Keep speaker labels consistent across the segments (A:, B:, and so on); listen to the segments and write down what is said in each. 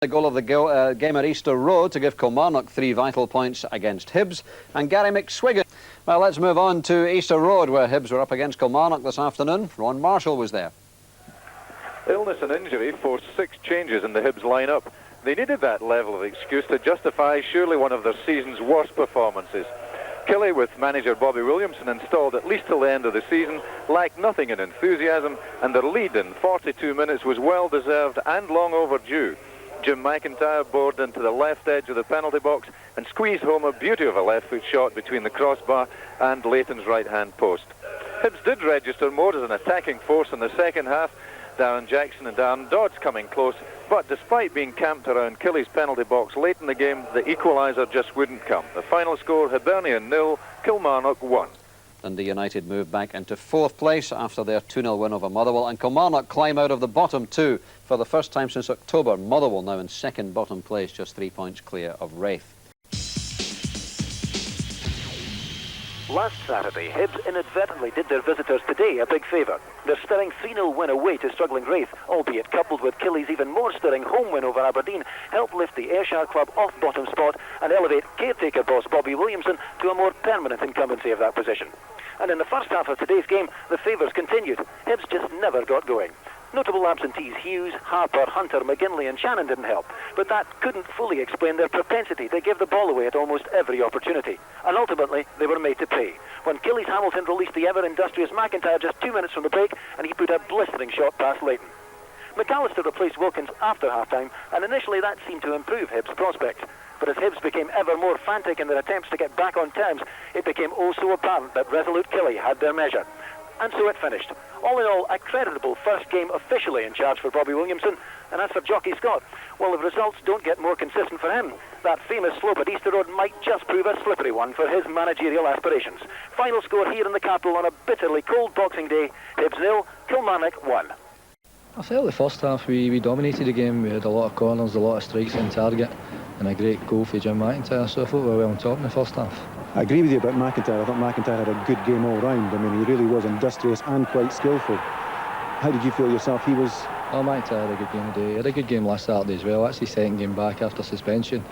A: The goal of the game at Easter Road to give Kilmarnock 3 vital points against Hibs, and Gary McSwiggan. Well, let's move on to Easter Road, where Hibs were up against Kilmarnock this afternoon. Ron Marshall was there.
B: Illness and injury forced 6 changes in the Hibs lineup. They needed that level of excuse to justify surely one of their season's worst performances. Killie, with manager Bobby Williamson installed at least till the end of the season, lacked nothing in enthusiasm, and their lead in 42 minutes was well deserved and long overdue. Jim McIntyre bored into the left edge of the penalty box and squeezed home a beauty of a left-foot shot between the crossbar and Leighton's right-hand post. Hibs did register more as an attacking force in the second half, Darren Jackson and Darren Dodds coming close, but despite being camped around Killie's penalty box late in the game, the equaliser just wouldn't come. The final score, Hibernian 0, Kilmarnock 1.
A: Dundee United moved back into 4th place after their 2-0 win over Motherwell, and Kilmarnock climb out of the bottom 2 for the first time since October. Motherwell now in second bottom place, just 3 points clear of Wraith.
C: Last Saturday, Hibs inadvertently did their visitors today a big favour. Their stirring 3-0 win away to struggling Wraith, albeit coupled with Killie's even more stirring home win over Aberdeen, helped lift the Ayrshire club off bottom spot and elevate caretaker boss Bobby Williamson to a more permanent incumbency of that position. And in the first half of today's game, the favours continued. Hibs just never got going. Notable absentees Hughes, Harper, Hunter, McGinley and Shannon didn't help, but that couldn't fully explain their propensity to give the ball away at almost every opportunity. And ultimately, they were made to pay. When Killie's Hamilton released the ever-industrious McIntyre just 2 minutes from the break, and he put a blistering shot past Leighton. McAllister replaced Wilkins after half-time, and initially that seemed to improve Hibs' prospects. But as Hibs became ever more frantic in their attempts to get back on terms, it became oh so apparent that resolute Killie had their measure. And so it finished. All in all, a creditable first game officially in charge for Bobby Williamson. And as for Jockey Scott, well, if results don't get more consistent for him, that famous slope at Easter Road might just prove a slippery one for his managerial aspirations. Final score here in the capital on a bitterly cold Boxing Day, Hibs 0, Kilmarnock 1.
D: I felt the first half we dominated the game. We had a lot of corners, a lot of strikes on target, and a great goal for Jim McIntyre, so I thought we were well on top in the first half.
E: I agree with you about McIntyre. I thought McIntyre had a good game all round. I mean, he really was industrious and quite skillful. How did you feel yourself? He was...
D: Oh, McIntyre had a good game today. He had a good game last Saturday as well. That's his second game back after suspension.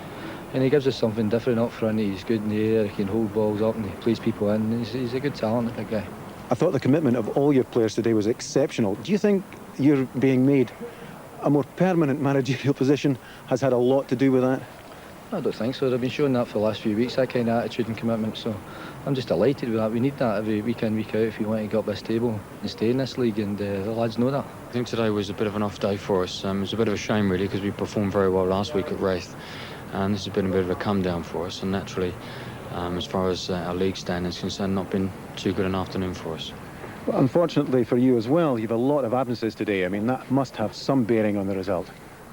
D: And he gives us something different up front. He's good in the air, he can hold balls up and he plays people in. He's a good talent, that guy.
E: I thought the commitment of all your players today was exceptional. Do you think you're being made a more permanent managerial position has had a lot to do with that?
D: I don't think so. They've been showing that for the last few weeks, that kind of attitude and commitment, so I'm just delighted with that. We need that every week in, week out if you want to get up this table and stay in this league, and the lads know that.
F: I think today was a bit of an off day for us. It was a bit of a shame really, because we performed very well last week at Wraith, and this has been a bit of a come down for us, and naturally as far as our league stand is concerned, not been too good an afternoon for us.
E: Well, unfortunately for you as well, you've a lot of absences today. I mean, that must have some bearing on the result.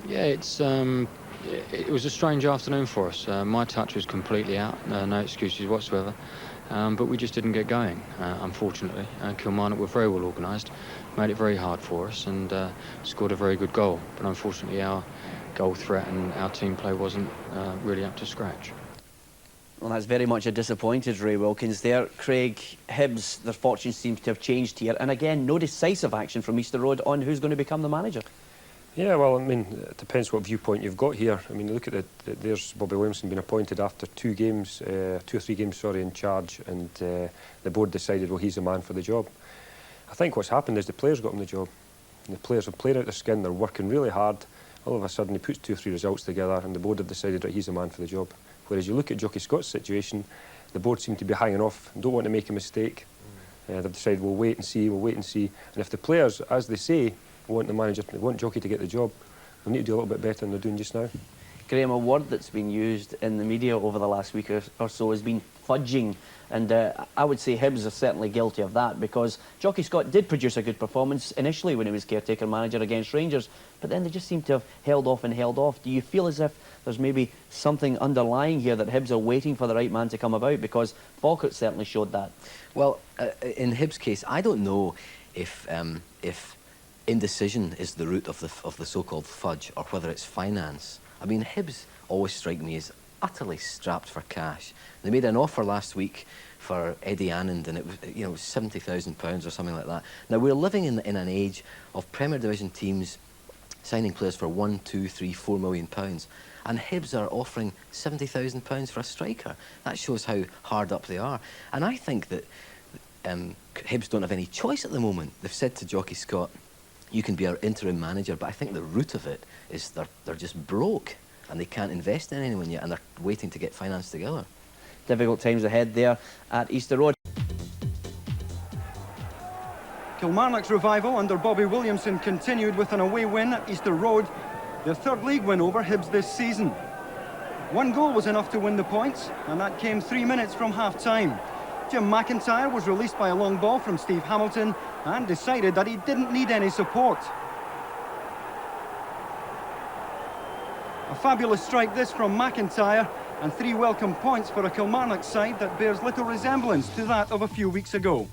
F: Yeah, it was a strange afternoon for us. My touch was completely out, no excuses whatsoever, but we just didn't get going, unfortunately. Kilmarnock were very well organised, made it very hard for us and scored a very good goal, but unfortunately our goal threat and our team play wasn't really up to scratch.
G: Well, that's very much a disappointed Ray Wilkins there. Craig, Hibs, their fortunes seem to have changed here, and again, no decisive action from Easter Road on who's going to become the manager.
H: Yeah, well, I mean, it depends what viewpoint you've got here. I mean, look at there's Bobby Williamson been appointed after 2 or 3 games, sorry, in charge, and the board decided, well, he's the man for the job. I think what's happened is the players got him the job. And the players have played out their skin, they're working really hard. All of a sudden, he puts 2 or 3 results together, and the board have decided that he's the man for the job. Whereas you look at Jockey Scott's situation, the board seem to be hanging off, don't want to make a mistake. They've decided, we'll wait and see, we'll wait and see. And if the players, as they say, want the manager, want Jockey to get the job, they'll need to do a little bit better than they're doing just now.
G: Graham, a word that's been used in the media over the last week or so has been fudging, and I would say Hibs are certainly guilty of that, because Jockey Scott did produce a good performance initially when he was caretaker manager against Rangers, but then they just seem to have held off and held off. Do you feel as if there's maybe something underlying here, that Hibs are waiting for the right man to come about? Because Falkirk certainly showed that.
I: Well, in Hibs' case, I don't know if indecision is the root of the so-called fudge, or whether it's finance. I mean, Hibs always strike me as utterly strapped for cash. They made an offer last week for Eddie Annand, and it was, you know, £70,000 or something like that. Now, we're living in an age of Premier Division teams signing players for £1, £2, £3, £4 million. And Hibs are offering £70,000 for a striker. That shows how hard up they are. And I think that Hibs don't have any choice at the moment. They've said to Jockey Scott, you can be our interim manager, but I think the root of it is they're just broke and they can't invest in anyone yet, and they're waiting to get finance together.
G: Difficult times ahead there at Easter Road.
J: Kilmarnock's revival under Bobby Williamson continued with an away win at Easter Road, their third league win over Hibs this season. One goal was enough to win the points, and that came 3 minutes from half-time. Jim McIntyre was released by a long ball from Steve Hamilton and decided that he didn't need any support. A fabulous strike this from McIntyre, and 3 welcome points for a Kilmarnock side that bears little resemblance to that of a few weeks ago.